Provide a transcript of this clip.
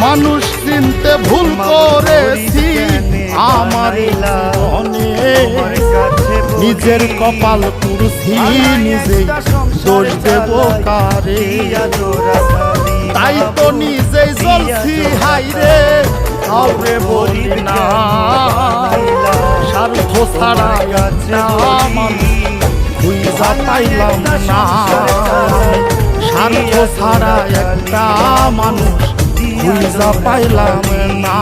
মানুষ চিনতে ভুল করেছি আমার জীবনে, নিজের কপাল পুরুষি নিজেই দোষ দেব কারে। তাই তো নিজেই চলছি হাইরে, কাউরে বলি না। স্বার্থ ছাড়া একটা মানুষ খুঁজা পাইলাম না, স্বার্থ ছাড়া একটা মানুষ খুঁজা পাইলাম না।